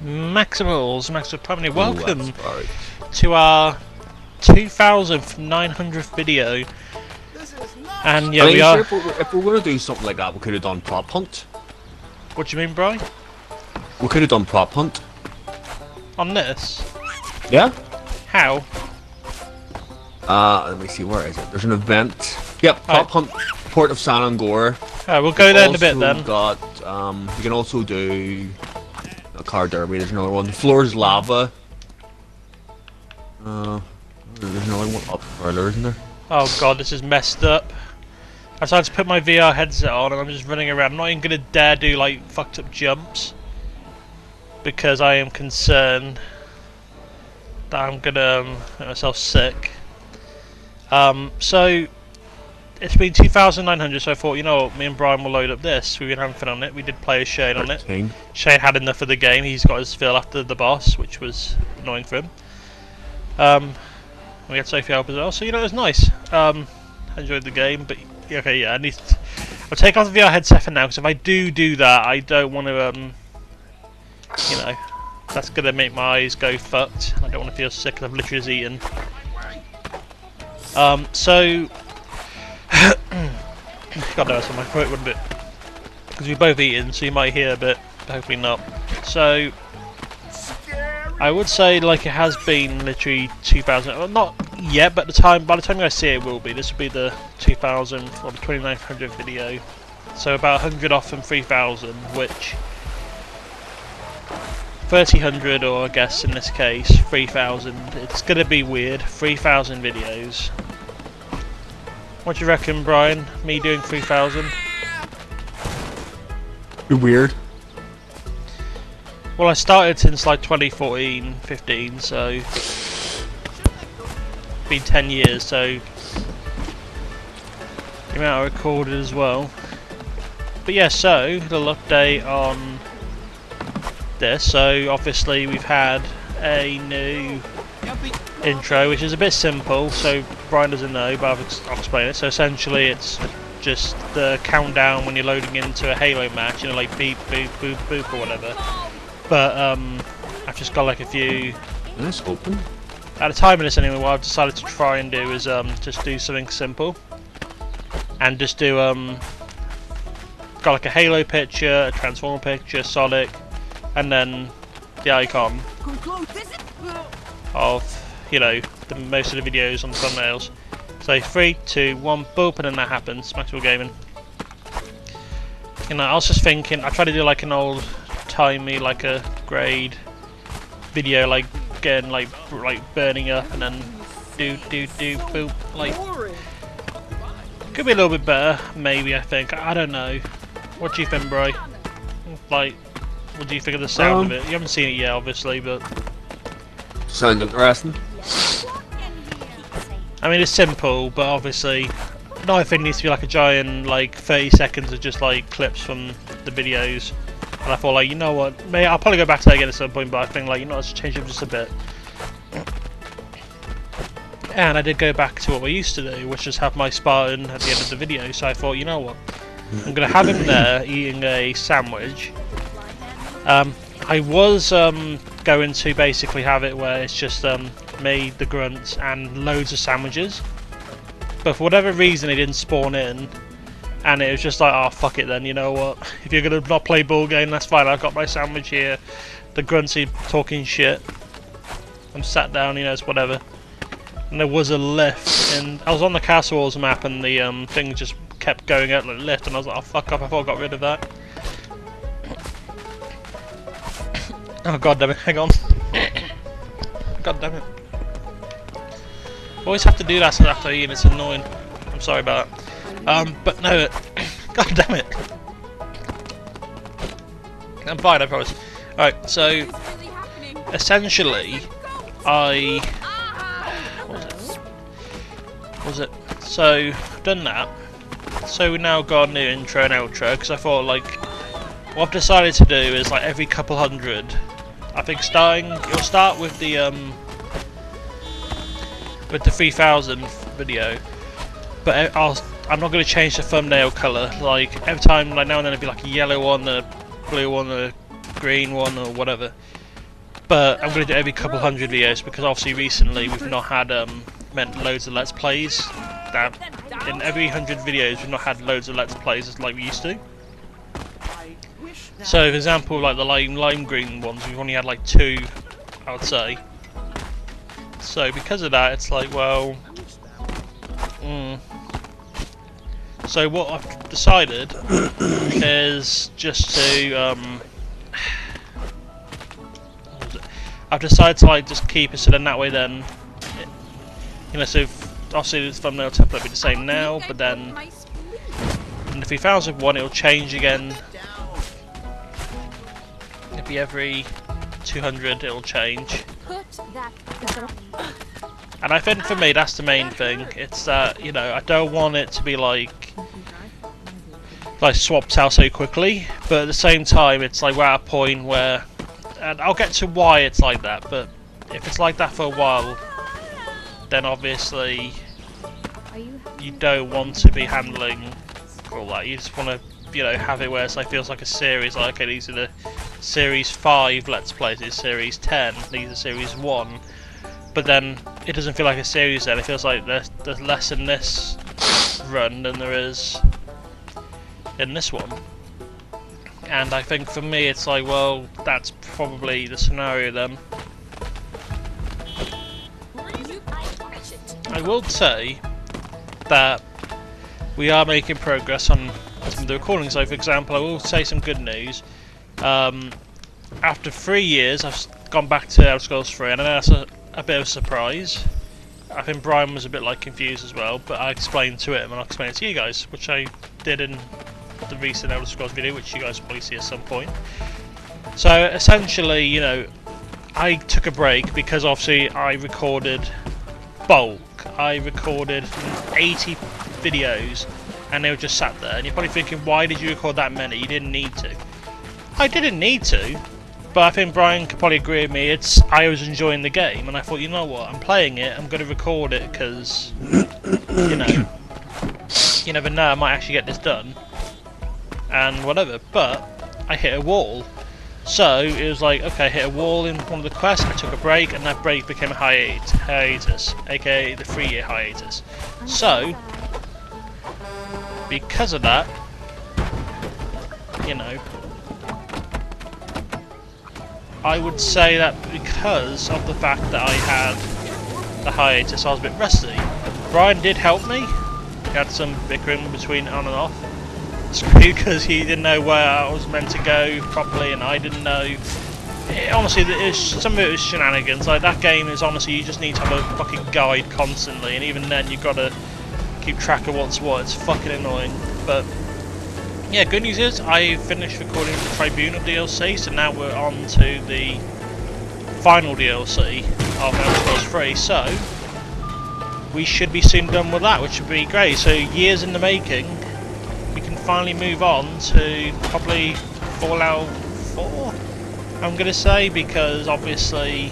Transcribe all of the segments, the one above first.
Maximals, Maximal Primal, Oh, welcome that's right. to our 2,900th video. And yeah, I mean, we sure, are. if we're going to do something like that, we could have done prop hunt. What do you mean, Brian? We could have done prop hunt. On this? Yeah? How? Let me see, where is it? There's an event. Yep, prop hunt, Port of San Angor. We'll go there in a bit then. Got, you can also do a car derby. There's another one. The floor is lava. There's another one up further, isn't there? Oh god, this is messed up. I decided to put my VR headset on and I'm just running around. I'm not even going to dare do like fucked up jumps because I am concerned that I'm going to make myself sick. So it's been 2,900, so I thought, you know what, me and Brian will load up this. We've been having fun on it. We did play as Shane on it. Shane had enough of the game. He's got his fill after the boss, which was annoying for him. We had Sophie help as well, so you know it was nice. I enjoyed the game, but okay, yeah, I'll take off the VR headset for now, because if I do that, I don't want to, you know, that's going to make my eyes go fucked. I don't want to feel sick because I've literally just eaten. So, God knows, I might throat one bit, because we've both eaten, so you might hear a bit, but hopefully not. So, I would say like it has been literally 2,000, well, not yet, but by the time you guys see it, it will be. This will be the 2,000 or the 2,900 video, so about 100 off from 3,000, which 3,000, or I guess in this case 3,000. It's gonna be weird. 3,000 videos. What do you reckon, Brian? Me doing 3,000? You're weird. Well, I started since like 2014, 15, so it's been 10 years, so the amount I recorded as well. But yeah, so a little update on this. So obviously we've had a new intro, which is a bit simple, so Brian doesn't know, but I'll explain it. So essentially it's just the countdown when you're loading into a Halo match, you know, like beep, boop, boop, boop, or whatever. But I've just got like a few. Nice open. At the time of this anyway, what I've decided to try and do is just do something simple, and just do got like a Halo picture, a Transformer picture, Sonic, and then the icon of, you know, most of the videos on the thumbnails. So 3, 2, 1, boop, and then that happens. Maximal Gaming. You know, I was just thinking, I tried to do like an old timey, like a grade video, like getting like burning up and then do boop, like could be a little bit better, maybe. I think, I don't know. What do you think, bro? Like, what do you think of the sound of it? You haven't seen it yet, obviously, but Sounds interesting. I mean, it's simple, but obviously no, thing needs to be like a giant, like 30 seconds of just like clips from the videos. And I thought, like, you know what, maybe I'll probably go back to that again at some point, but I think, like, you know, let's change it up just a bit. And I did go back to what we used to do, which is have my Spartan at the end of the video. So I thought, you know what, I'm going to have him there eating a sandwich. I was going to basically have it where it's just me, the grunts, and loads of sandwiches. But for whatever reason, it didn't spawn in. And it was just like, oh, fuck it then, you know what, if you're going to not play ball game, that's fine, I've got my sandwich here, the grunty talking shit, I'm sat down, you know, it's whatever. And there was a lift, and I was on the Castle Walls map, and the thing just kept going out like lift, and I was like, oh, fuck off, I thought I got rid of that. Oh, god damn it, hang on. God damn it. I always have to do that after eating, it's annoying. I'm sorry about that. But no, god damn it. I'm fine, I promise. Alright, so essentially so I've done that. So we now got a new intro and outro, because I thought, like, what I've decided to do is like every couple hundred, I think you'll start with the 3,000 video, but I'm not going to change the thumbnail colour. Like every time, like now and then, it'll be like a yellow one, a blue one, a green one, or whatever. but I'm going to do it every couple hundred videos because obviously recently we've not had meant loads of Let's Plays. That in every 100 videos we've not had loads of Let's Plays like we used to. So for example, like the lime green ones, we've only had like 2, I would say. So because of that, it's like, well, so what I've decided is just to I've decided to like just keep it so then that way then, you know, so obviously the thumbnail template will be the same now, but then in the 3000 one it'll change again. It'll be every 200 it'll change. And I think for me that's the main thing. It's that, you know, I don't want it to be like swapped out so quickly, but at the same time it's like we're at a point where, and I'll get to why it's like that, but if it's like that for a while, then obviously you don't want to be handling all that. You just want to, you know, have it where it's like feels like a series. Like, okay, these are the series 5 Let's Plays, this is series 10, these are series 1. But then it doesn't feel like a series. Then it feels like there's less in this run than there is in this one. And I think for me, it's like, well, that's probably the scenario then. I will say that we are making progress on some of the recordings. So, for example, I will say some good news. After 3 years, I've gone back to Elder Scrolls 3, and I know that's a bit of a surprise. I think Brian was a bit like confused as well, but I explained to him and I'll explain it to you guys, which I did in the recent Elder Scrolls video, which you guys will probably see at some point. So essentially, you know, I took a break because obviously I recorded bulk. I recorded 80 videos and they were just sat there, and you're probably thinking, why did you record that many? You didn't need to. I didn't need to, but I think Brian could probably agree with me. I was enjoying the game, and I thought, you know what, I'm playing it, I'm going to record it because, you know, you never know, I might actually get this done, and whatever. But I hit a wall, so it was like, okay, I hit a wall in one of the quests, I took a break, and that break became a hiatus, aka the 3-year hiatus. So, because of that, you know, I would say that because of the fact that I had the hiatus, I was a bit rusty. Brian did help me. He had some bickering between on and off. Because he didn't know where I was meant to go properly, and I didn't know. Honestly, some of it was shenanigans. Like, that game is honestly, you just need to have a fucking guide constantly, and even then you've got to keep track of what's what. It's fucking annoying. But yeah, good news is I finished recording the Tribunal DLC, so now we're on to the final DLC of Elder Scrolls 3, so we should be soon done with that, which would be great. So years in the making, we can finally move on to probably Fallout 4, I'm going to say, because obviously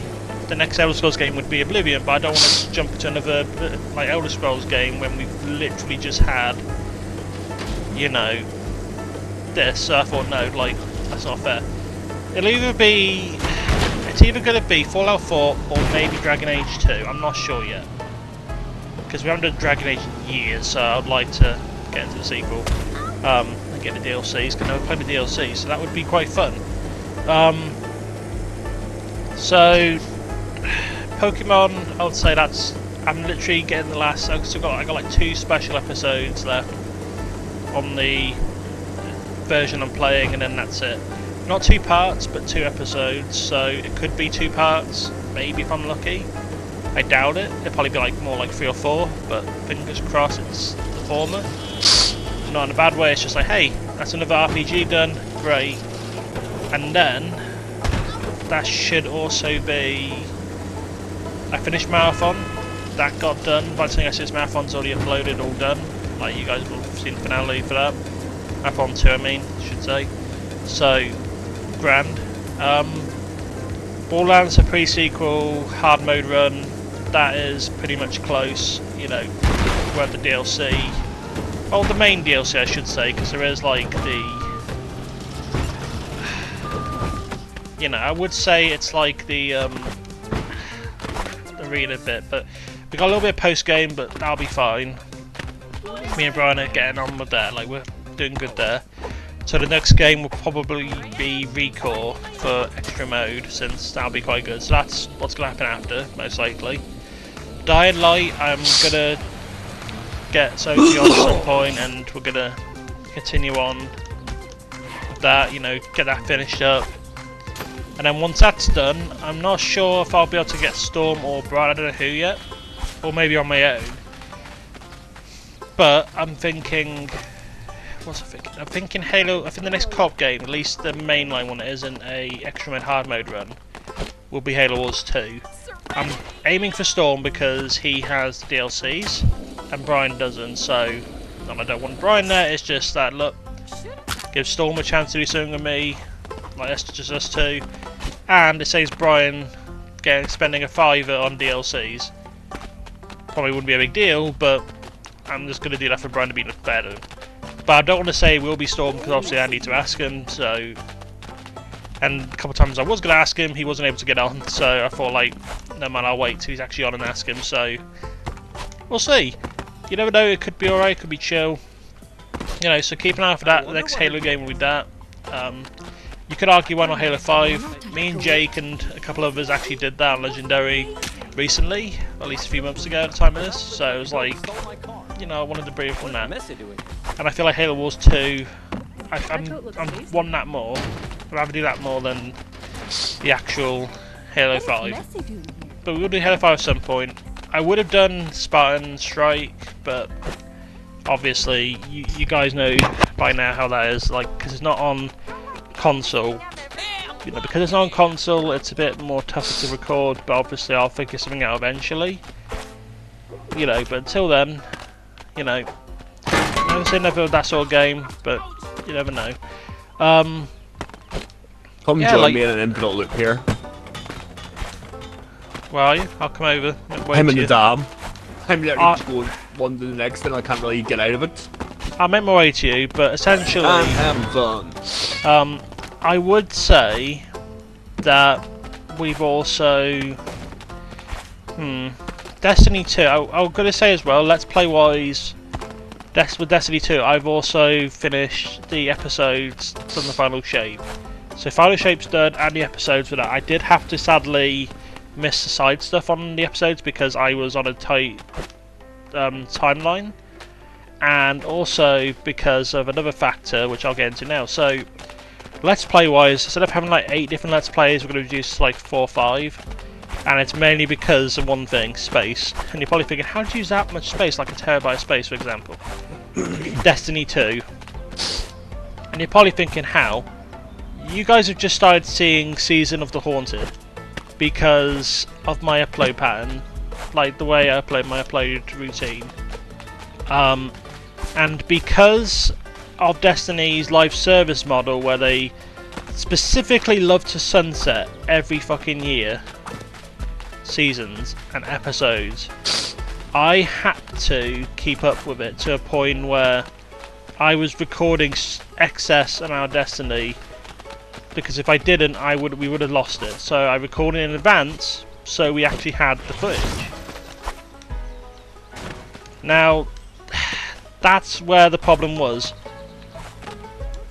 the next Elder Scrolls game would be Oblivion, but I don't want to jump to another like Elder Scrolls game when we've literally just had, you know, this. So I thought, no, like, that's not fair. It's either going to be Fallout 4 or maybe Dragon Age 2. I'm not sure yet, because we haven't done Dragon Age in years, so I'd like to get into the sequel and get the DLCs, because I never played the DLC, so that would be quite fun. So Pokemon, I would say I'm literally getting the last. I got like 2 special episodes left on the version I'm playing, and then that's it. Not 2 parts, but 2 episodes, so it could be 2 parts, maybe if I'm lucky. I doubt it. It'll probably be like more like 3 or 4, but fingers crossed it's the former. Not in a bad way, it's just like, hey, that's another RPG done, great. And then that should also be, I finished Marathon, that got done. By the time I see this Marathon's already uploaded, all done. Like, you guys will have seen the finale for that. Marathon 2, I should say. So, grand. Borderlands, a pre-sequel, hard mode run, that is pretty much close. You know, we're at the DLC. Well, the main DLC, I should say, because there is like You know, I would say it's like the arena bit, but we got a little bit of post game, but that'll be fine. Me and Brian are getting on with that. Like, we're doing good there. So the next game will probably be Recore for extra mode, since that'll be quite good. So that's what's going to happen after, most likely. Dying Light, I'm going to get Sophie on at some point, and we're going to continue on with that, you know, get that finished up. And then once that's done, I'm not sure if I'll be able to get Storm or Brian, I don't know who yet. Or maybe on my own. But I'm thinking... What's I thinking? I'm thinking Halo. I think the next co-op game, at least the mainline one that isn't a extra mode hard mode run, will be Halo Wars 2. I'm aiming for Storm because he has DLCs and Brian doesn't. So, I don't want Brian there. It's just that look, give Storm a chance to do something with me, like that's just us two, and it saves Brian spending a $5 on DLCs. Probably wouldn't be a big deal, but I'm just going to do that for Brian to be better. But I don't want to say we'll be Storm because obviously I need to ask him, so... And a couple of times I was going to ask him, he wasn't able to get on, so I thought like, no man, I'll wait till he's actually on and ask him, so... We'll see. You never know, it could be alright, it could be chill. You know, so keep an eye out for that, the next Halo game will be that. You could argue why not Halo 5. Me and Jake and a couple of us actually did that on Legendary recently, at least a few months ago at the time of this, so it was like, you know, I wanted to breathe from that. And I feel like Halo Wars 2, I'm wanting that more. I'd rather do that more than the actual Halo 5. But we will do Halo 5 at some point. I would have done Spartan Strike, but obviously you guys know by now how that is, like, because it's not on console. You know, because it's not on console, it's a bit more tougher to record, but obviously I'll figure something out eventually. You know, but until then, you know, I never say never with that sort of game, but you never know. Come yeah, join like, me in an infinite loop here. Where are you? I'll come over. I'm in the dam. I'm literally just going one to the next and I can't really get out of it. I make my way to you, but essentially... I'm having fun. I would say that we've also... Destiny 2, I'm going to say as well, Let's Play wise, with Destiny 2, I've also finished the episodes from the Final Shape. So Final Shape's done, and the episodes for that. I did have to sadly miss the side stuff on the episodes because I was on a tight timeline. And also because of another factor, which I'll get into now. So, Let's Play wise, instead of having like 8 different Let's Plays, we're going to reduce to like 4 or 5. And it's mainly because of one thing, space. And you're probably thinking, how do you use that much space, like a terabyte of space, for example? Destiny 2. And you're probably thinking, how? You guys have just started seeing Season of the Haunted because of my upload pattern, like the way I upload my upload routine. And because of Destiny's live service model, where they specifically love to sunset every fucking year, seasons and episodes, I had to keep up with it to a point where I was recording excess amount of Destiny, because if I didn't, we would have lost it. So I recorded in advance, so we actually had the footage. Now, that's where the problem was.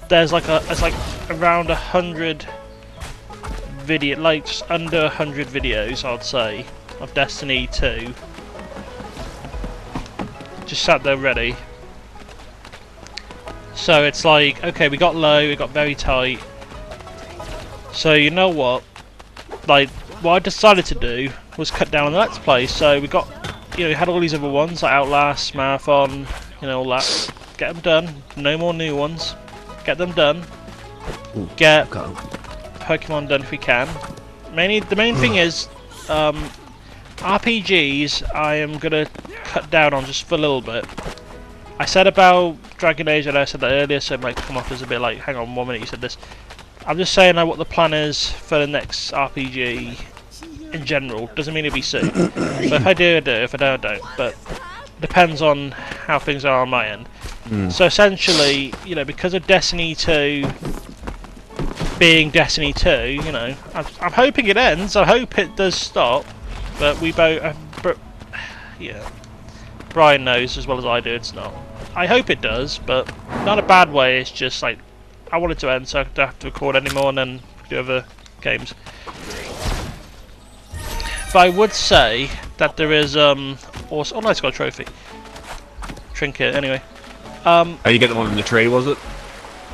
There's like it's like around 100 video, like just under 100 videos, I'd say, of Destiny 2. Just sat there ready. So it's like, okay, we got low, we got very tight. So you know what? Like, what I decided to do was cut down on the Let's Play. So we got, you know, we had all these other ones like Outlast, Marathon, you know, all that. Get them done. No more new ones. Get them done. Get Pokemon done if we can. The main thing is, RPGs I am gonna cut down on just for a little bit. I said about Dragon Age, and I said that earlier, so it might come off as a bit like, hang on 1 minute, you said this. I'm just saying what the plan is for the next RPG in general. Doesn't mean it'll be soon. But if I do, I do. If I don't, I don't. But depends on how things are on my end. So essentially, you know, because of Destiny 2 being Destiny 2, you know, I'm hoping it ends. I hope it does stop, but we both, yeah, Brian knows as well as I do it's not. I hope it does, but not a bad way. It's just like I want it to end, so I don't have to record anymore and then do other games. But I would say that there is also, oh, nice, got a trophy, trinket. Anyway, Oh, you get the one in the tray, was it?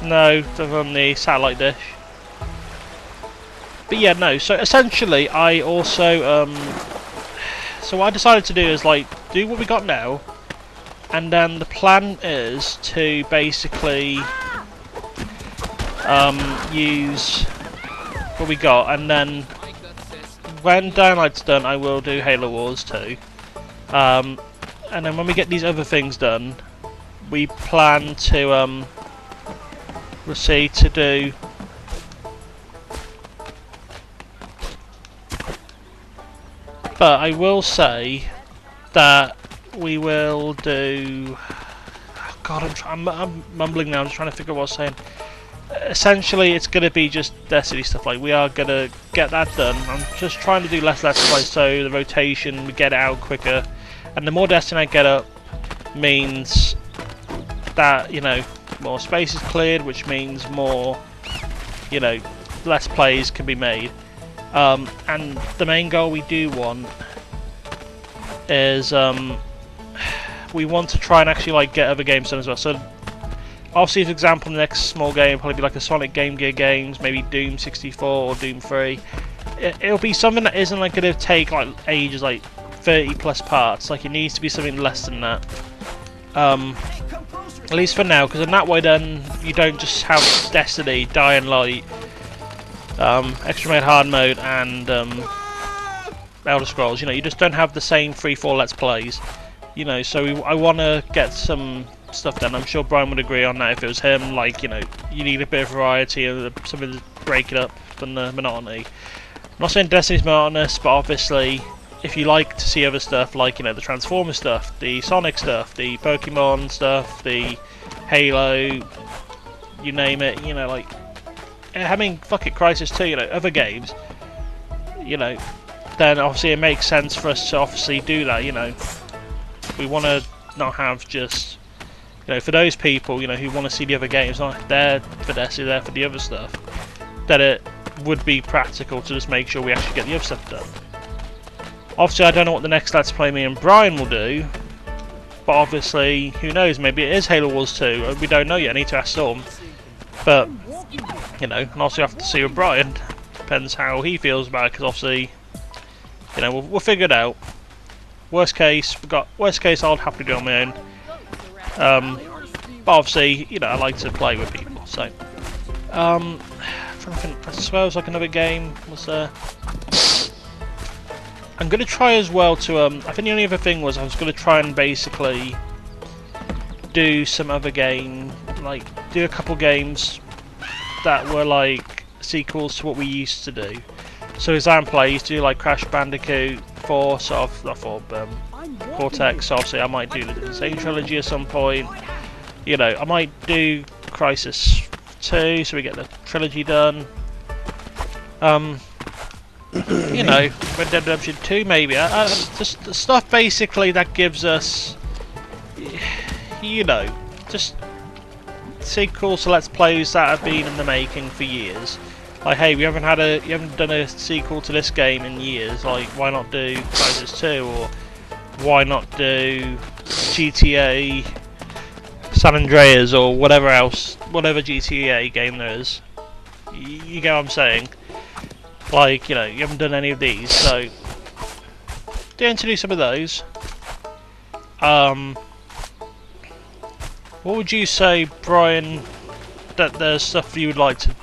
no, they're on the satellite dish. But yeah, no. So essentially, I also so what I decided to do is like do what we got now, and then the plan is to basically use what we got, and then when Downlight's done, I will do Halo Wars 2. And then when we get these other things done, we plan to we'll see to do. But I will say that we will do. Oh God, I'm mumbling now. I'm just trying to figure out what I'm saying. Essentially, it's going to be just Destiny stuff. Like we are going to get that done. I'm just trying to do less Let's Play, so the rotation we get it out quicker. And the more Destiny I get up, means that, you know, more space is cleared, which means more, you know, Let's Plays can be made. And the main goal we do want is we want to try and actually like get other games done as well. So obviously, for example, the next small game will probably be like a Sonic Game Gear games, maybe Doom 64 or Doom 3. It'll be something that isn't like going to take like ages, like 30 plus parts. Like it needs to be something less than that. At least for now, because in that way then you don't just have Destiny, Dying Light, Extra Mode Hard Mode and Elder Scrolls. You know, you just don't have the same 3-4 Let's Plays. You know, so I want to get some stuff done. I'm sure Brian would agree on that if it was him. Like, you know, you need a bit of variety and something to break it up from the monotony. I'm not saying Destiny's monotonous, but obviously if you like to see other stuff, like, you know, the Transformer stuff, the Sonic stuff, the Pokemon stuff, the Halo, you name it, you know, like, I mean, fuck it, Crisis 2, you know, other games, you know, then obviously it makes sense for us to obviously do that, you know. We want to not have just, you know, for those people, you know, who want to see the other games, not there for Destiny, there for the other stuff, that it would be practical to just make sure we actually get the other stuff done. Obviously, I don't know what the next Let's Play me and Brian will do, but obviously, who knows, maybe it is Halo Wars 2, we don't know yet, I need to ask Storm. But, you know, and also have to see with Brian, depends how he feels about it, because obviously, you know, we'll figure it out. Worst case, I'll happily do it on my own. But obviously, you know, I like to play with people, so. I'm trying to think, I suppose like another game was there. I'm going to try as well to, I think the only other thing was I was going to try and basically do some other game, like do a couple games that were like sequels to what we used to do. So example, I used to do like Crash Bandicoot 4, sort of, not 4, Cortex, so obviously I might do the Insane Trilogy at some point. You know, I might do Crisis 2, so we get the trilogy done. You know, Red Dead Redemption 2 maybe. Just the stuff basically that gives us, you know, just sequels to Let's Plays that have been in the making for years. Like, hey, you haven't done a sequel to this game in years. Like, why not do Crisis 2, or why not do GTA San Andreas, or whatever else, whatever GTA game there is. You get what I'm saying? Like, you know, you haven't done any of these, so going to do some of those. What would you say, Brian, that there's stuff you would like to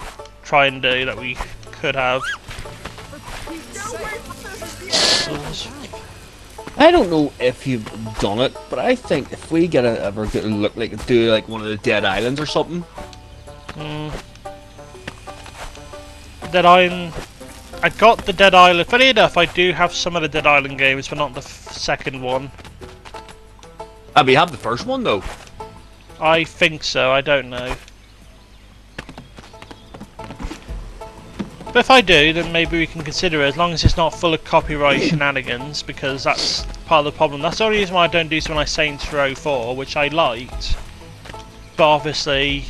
try and do that we could have? I don't know if you've done it, but I think if we ever get a look like do like one of the Dead Islands or something. Dead Island. I got the Dead Island. Funny enough, I do have some of the Dead Island games, but not the second one. We have the first one though. I think so. I don't know. But if I do, then maybe we can consider it, as long as it's not full of copyright shenanigans, because that's part of the problem. That's the only reason why I don't do something like Saints Row 4, which I liked. But obviously,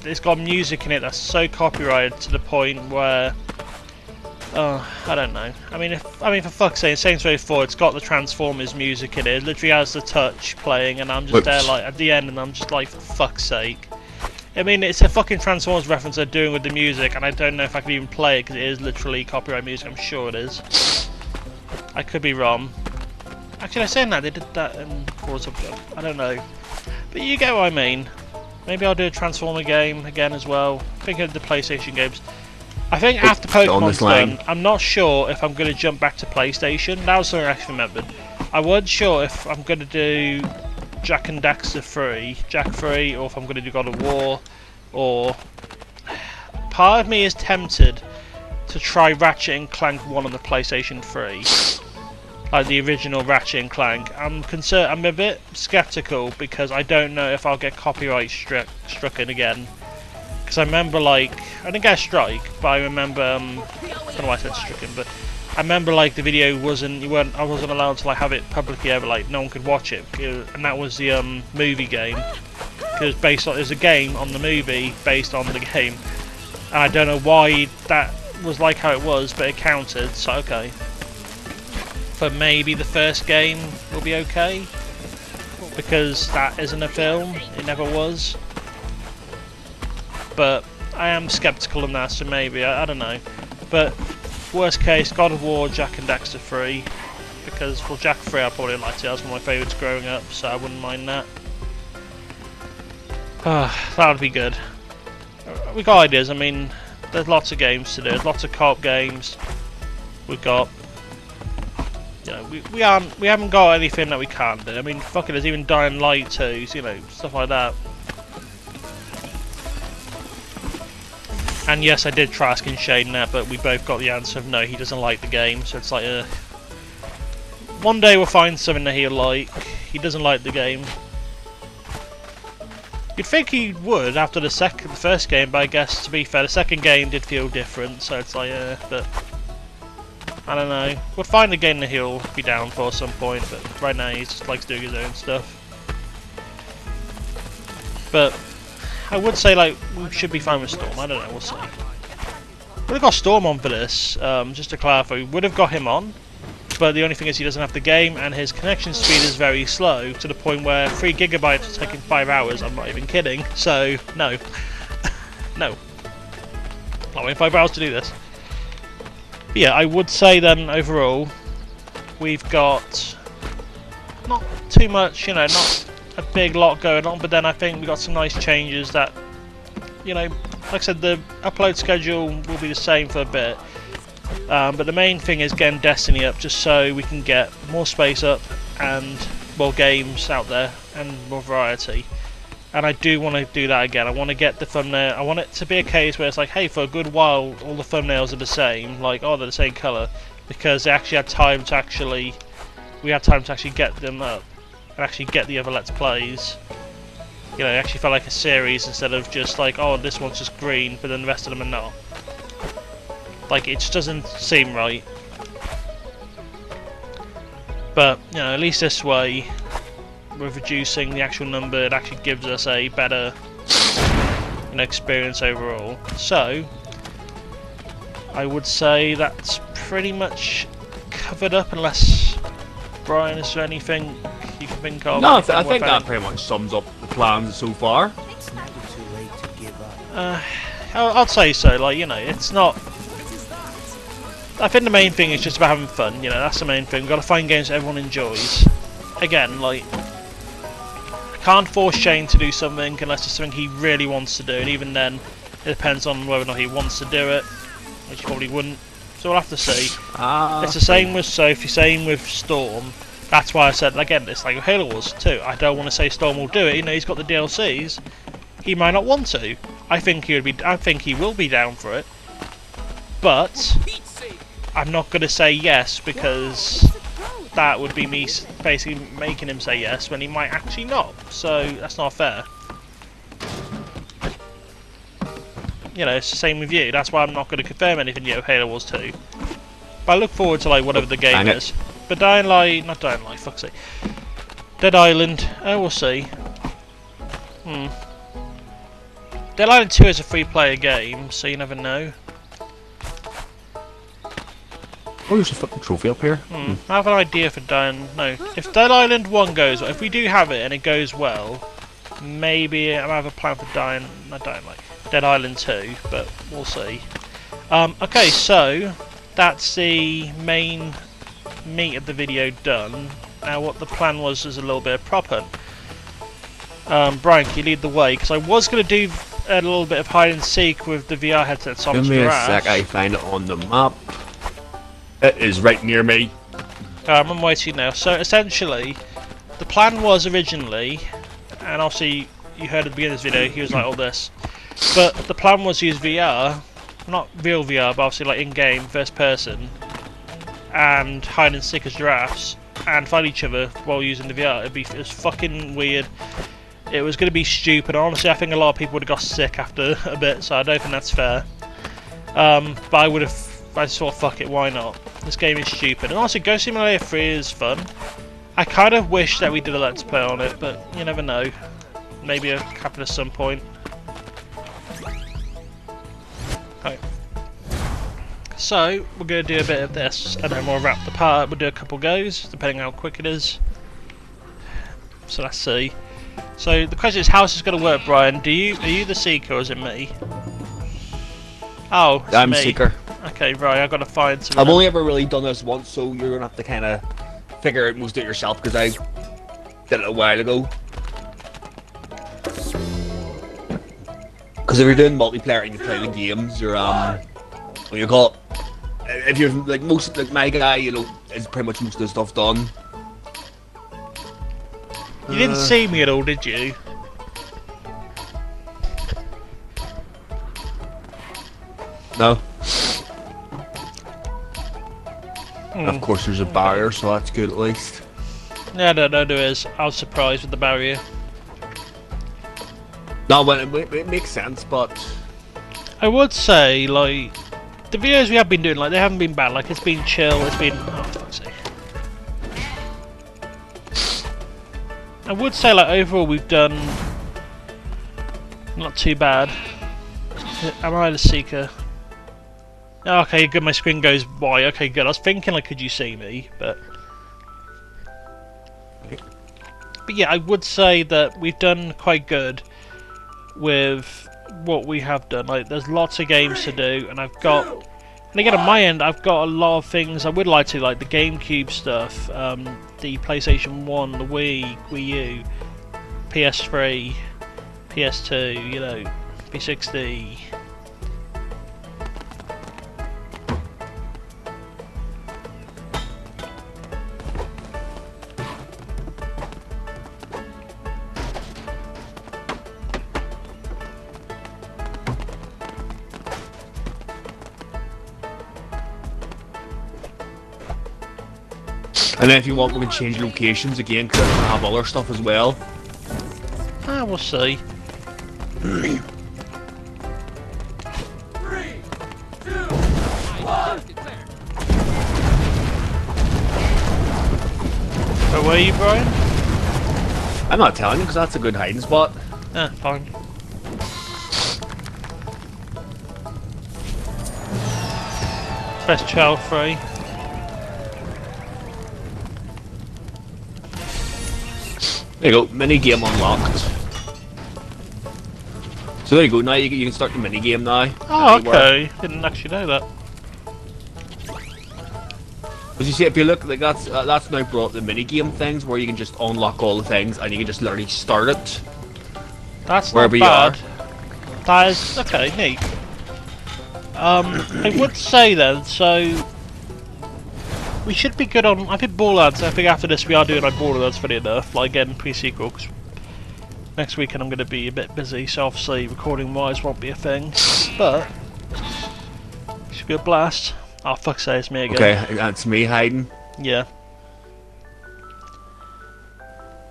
it's got music in it that's so copyrighted to the point where... I don't know. I mean, for fuck's sake, Saints Row 4, it's got the Transformers music in it. It literally has the touch playing, and I'm just there, like, at the end, and I'm just like, for fuck's sake. I mean, it's a fucking Transformers reference they're doing with the music, and I don't know if I can even play it because it is literally copyright music. I'm sure it is. I could be wrong. Actually, I'm saying that they did that in Forza. I don't know, but you get what I mean. Maybe I'll do a Transformer game again as well. Think of the PlayStation games. I think after Pokemon's done, I'm not sure if I'm going to jump back to PlayStation. That was something I actually remembered. I wasn't sure if I'm going to do Jack and Daxter 3, Jack 3, or if I'm going to do God of War, or... Part of me is tempted to try Ratchet and Clank 1 on the PlayStation 3. Like the original Ratchet and Clank. I'm a bit skeptical because I don't know if I'll get copyright struck in again. Because I remember, like, I didn't get a strike, but I remember, I don't know why I said stricken, but I remember, like, the video I wasn't allowed to, like, have it publicly ever, like, no one could watch it, and that was the, movie game. Because there's a game on the movie based on the game, and I don't know why that was like how it was, but it counted, so okay. But maybe the first game will be okay, because that isn't a film, it never was. But I am skeptical on that, so maybe, I don't know. But worst case, God of War, Jack and Daxter 3, because for Jack 3 I probably liked it. That was one of my favourites growing up, so I wouldn't mind that. That would be good. We got ideas. I mean, there's lots of games to do. There's lots of co-op games. We've got, you know, we haven't got anything that we can't do. I mean, fucking, there's even Dying Light 2s, you know, stuff like that. And yes, I did try asking Shane that, but we both got the answer of no, he doesn't like the game, so it's like, one day we'll find something that he'll like. He doesn't like the game. You'd think he would after the first game, but I guess, to be fair, the second game did feel different, so it's like, but... I don't know. We'll find a game that he'll be down for at some point, but right now he just likes doing his own stuff. But... I would say, like, we should be fine with Storm. I don't know, we'll see. Would have got Storm on for this, just to clarify. We would have got him on, but the only thing is he doesn't have the game, and his connection speed is very slow, to the point where 3 gigabytes is taking 5 hours. I'm not even kidding. So, no. No. Not waiting 5 hours to do this. But yeah, I would say then, overall, we've got not too much, you know, not a big lot going on, but then I think we got some nice changes that, you know, like I said, the upload schedule will be the same for a bit, but the main thing is getting Destiny up just so we can get more space up and more games out there and more variety. And I do want to do that again. I want to get the thumbnail. I want it to be a case where it's like, hey, for a good while all the thumbnails are the same, like, oh, they're the same colour, because they actually had time to actually get them up and actually get the other Let's Plays. You know, it actually felt like a series instead of just like, oh, this one's just green, but then the rest of them are not. Like, it just doesn't seem right. But, you know, at least this way, with reducing the actual number, it actually gives us a better, you know, experience overall. So, I would say that's pretty much covered up, unless, Brian, is there anything you can think of? No, I think that pretty much sums up the plans so far. It's never too late to give up. I'd say so. Like, you know, it's not. I think the main thing is just about having fun. You know, that's the main thing. We've got to find games that everyone enjoys. Again, like, I can't force Shane to do something unless it's something he really wants to do, and even then, it depends on whether or not he wants to do it, which he probably wouldn't. So we'll have to see. It's the same with Sophie, same with Storm. That's why I said, again, it's like Halo Wars 2. I don't want to say Storm will do it. You know, he's got the DLCs. He might not want to. I think he will be down for it. But I'm not going to say yes, because that would be me basically making him say yes when he might actually not. So that's not fair. you know, it's the same with you. That's why I'm not going to confirm anything yet with Halo Wars 2. But I look forward to like whatever the game is. But Dying Light, not Dying Light, fuck's sake. Dead Island, we'll see. Dead Island 2 is a free-player game, so you never know. Oh, there's a fucking trophy up here. I have an idea for Dying... No, if Dead Island 1 goes well, if we do have it and it goes well, maybe I have a plan for not Dying Light, Dead Island 2, but we'll see. Okay, so that's the main meat of the video done. Now what the plan was is a little bit of prop hunt. Brian, can you lead the way? Because I was going to do a little bit of hide and seek with the VR headset. So Give me a sec, I find it on the map. It is right near me. I'm on my way to you now. So essentially, the plan was originally, and obviously you heard at the beginning of this video, he was like all this. But the plan was to use VR, not real VR, but obviously like in-game, first person, and hide and seek as giraffes, and find each other while using the VR. It was fucking weird. It was going to be stupid. Honestly, I think a lot of people would have got sick after a bit, so I don't think that's fair. But I just thought, fuck it, why not? This game is stupid. And also, Ghost Simulator 3 is fun. I kind of wish that we did a Let's Play on it, but you never know. Maybe it'll happen at some point. Okay. So, we're going to do a bit of this, and then we'll wrap the part up. We'll do a couple goes, depending how quick it is. So let's see. So the question is, how is this going to work, Brian? Are you the Seeker, or is it me? Oh, it's I'm me. Seeker. Okay, right, I've got to find some... I've only ever really done this once, so you're going to have to kind of figure out most of it yourself, because I did it a while ago. Because if you're doing multiplayer and you play the games, you're, what do you call it? If you're, like, my guy, you know, is pretty much most of the stuff done. You didn't see me at all, did you? No. Of course there's a barrier, so that's good at least. Yeah, no, there is. I was surprised with the barrier. No, well, it makes sense, but... I would say, like, the videos we have been doing, like, they haven't been bad. Like, it's been chill, it's been... Oh, fuck's sake. I would say, like, overall we've done not too bad. Am I the Seeker? Oh, okay, good, my screen goes white. Okay, good. I was thinking, like, could you see me? But yeah, I would say that we've done quite good with what we have done. Like, there's lots of games to do, and I've got... And again, on my end, I've got a lot of things I would like to, like the GameCube stuff, the PlayStation 1, the Wii, Wii U, PS3, PS2, you know, P60. And then if you want, we can change locations again, because I have other stuff as well. Ah, we'll see. 3, 2, 1. Where were you, Brian? I'm not telling you, because that's a good hiding spot. Ah, fine. Press child free. There you go, mini game unlocked. So there you go, now you can start the mini game now. Oh, okay. Didn't actually know that. As you see, if you look, like that's now brought the mini game things where you can just unlock all the things and you can just literally start it. That's wherever not bad. you are. That is okay, neat. I would say then, so we should be good on. I think Borderlands. I think after this we are doing like Borderlands, funny enough. Like again, pre-sequel. Cause next weekend I'm going to be a bit busy, so obviously recording wise won't be a thing. But it should be a blast. Oh fuck, say it's me again. Okay, that's me hiding. Yeah.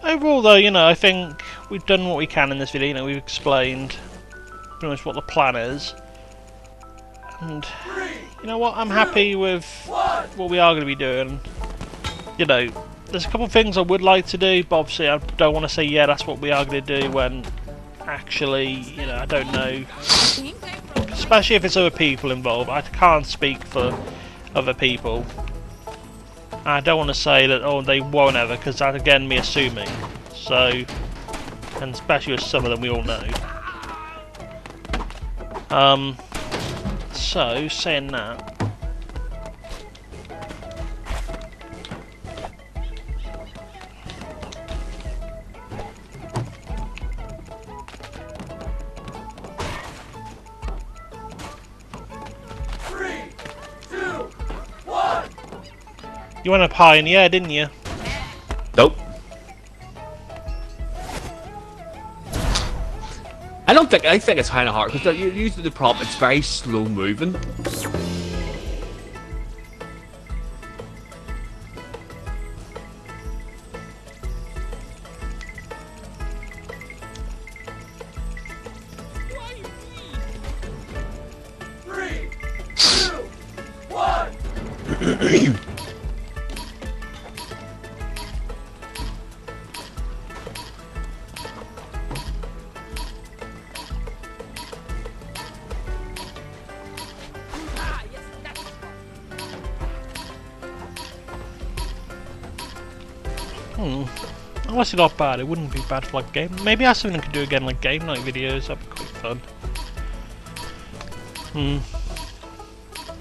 Overall, though, you know, I think we've done what we can in this video. You know, we've explained pretty much what the plan is. And you know what? I'm happy with what we are going to be doing. You know, there's a couple of things I would like to do, but obviously I don't want to say yeah, that's what we are going to do when actually, you know, I don't know. Especially if it's other people involved. I can't speak for other people. I don't want to say that, oh, they won't ever, because that's again me assuming. So, and especially with some of them we all know. So, saying that. You went up high in the air, didn't you? Nope. I think it's kind of hard because usually the prop it's very slow moving. Three, two, one. Honestly not bad, it wouldn't be bad for like game. Maybe that's something I could do again, like game night videos, that'd be quite fun.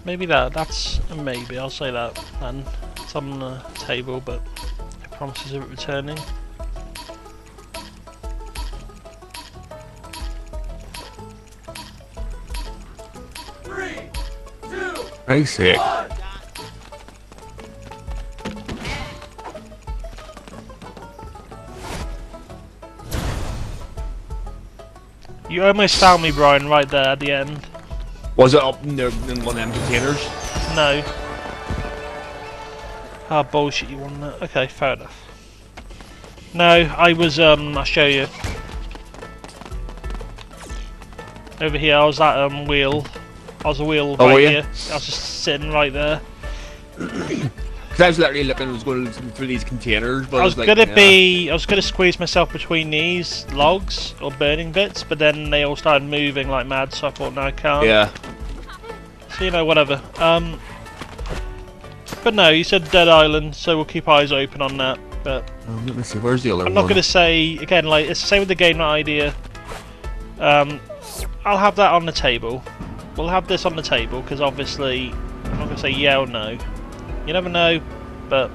Maybe that's a maybe, I'll say that then. It's on the table, but it promises of it returning. Three, two, Very sick. one. You almost found me, Brian, right there at the end. Was it up in one of them containers? No. Ah, bullshit, you won that. Okay, fair enough. No, I was, I'll show you. Over here, I was at, wheel. I was a wheel Oh, right were you? here. I was just sitting right there. Because I was literally looking, I was going through these containers, but I was like, gonna squeeze myself between these logs, or burning bits, but then they all started moving like mad, so I thought, no, I can't. Yeah. So, you know, whatever. But no, you said Dead Island, so we'll keep eyes open on that. But Let me see, where's the other I'm one? not going to say, again, like, it's the same with the game night idea. I'll have that on the table. We'll have this on the table, because obviously, I'm not going to say yeah or no. You never know, but...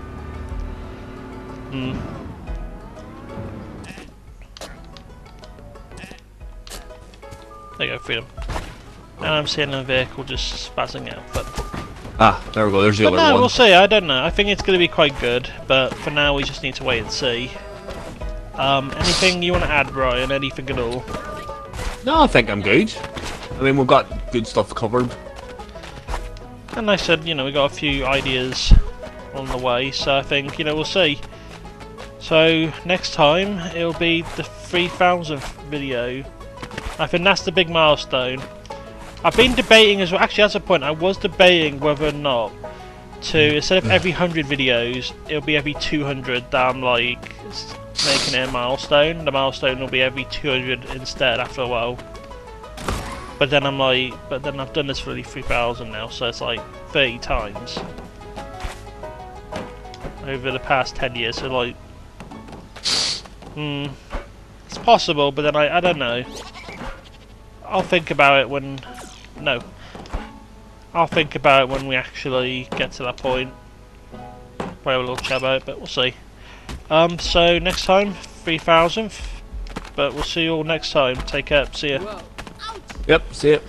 There you go, freedom. And I'm seeing a vehicle just spazzing out, but... Ah, there we go, there's the But other no, one. we'll see, I don't know. I think it's going to be quite good, but for now we just need to wait and see. Anything you want to add, Brian? Anything at all? No, I think I'm good. I mean, we've got good stuff covered. And I said, you know, we got a few ideas on the way, so I think, you know, we'll see. So, next time, it'll be the 3,000th video. I think that's the big milestone. I've been debating as well, actually that's a point, I was debating whether or not to, instead of every 100 videos, it'll be every 200 that I'm like, making it a milestone. The milestone will be every 200 instead after a while. But then I'm like, but then I've done this for 3,000 now, so it's like 30 times. Over the past 10 years, so like... it's possible, but then I don't know. I'll think about it when... No. I'll think about it when we actually get to that point. Probably have a little chat about it, but we'll see. So next time, 3,000th. But we'll see you all next time. Take care. See ya. Yep, see it.